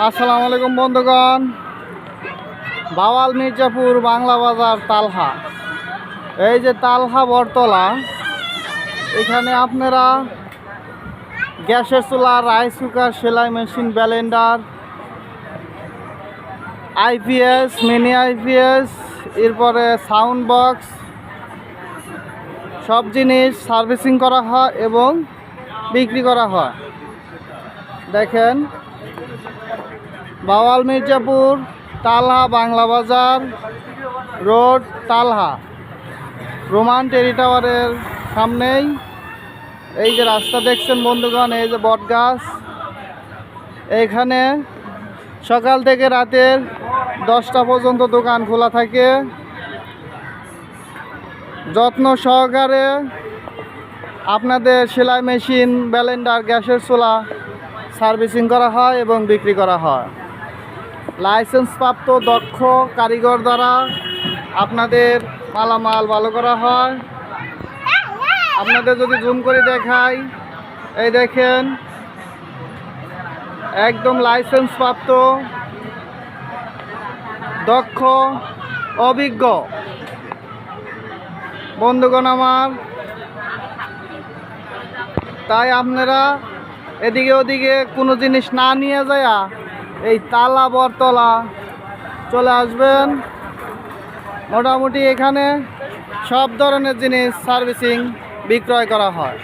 আসসালামু আলাইকুম বন্ধুগণ। বাওয়াল মির্জাপুর বাংলা বাজার তালহা। এই যে তালহা বটতলা, এখানে আপনারা গ্যাসের চুলা, রাইস কুকার, সেলাই machine, Blender, IPS, mini IPS, এরপরে সাউন্ড বক্স, সব জিনিস সার্ভিসিং করা হয় এবং বিক্রি করা হয়। দেখেন, বাওয়াল মির্জাপুর তালহা বাংলা বাজার রোড, তালহা রোমান টেরি টাওয়ারের সামনেই এই যে রাস্তা দেখছেন বন্ধুগণ, এই যে বট গাছ। এইখানে সকাল থেকে রাতের 10টা পর্যন্ত দোকান খোলা থাকে। যত্ন সহকারে আপনাদের সেলাই মেশিন, ব্লেন্ডার, গ্যাসের চুলা সার্ভিসিং করা হয় এবং বিক্রি করা হয়। লাইসেন্সপ্রাপ্ত দক্ষ কারিগর দ্বারা আপনাদের মালামাল ভালো করা হয়। আপনাদের যদি জুম করে দেখাই, এই দেখেন, একদম লাইসেন্সপ্রাপ্ত দক্ষ অভিজ্ঞ বন্ধুগণ আমার। তাই আপনারা এদিকে ওদিকে কোনো জিনিস না নিয়ে যায় এই তালা বটতলা চলে আসবেন। মোটামুটি এখানে সব ধরনের জিনিস সার্ভিসিং বিক্রয় করা হয়।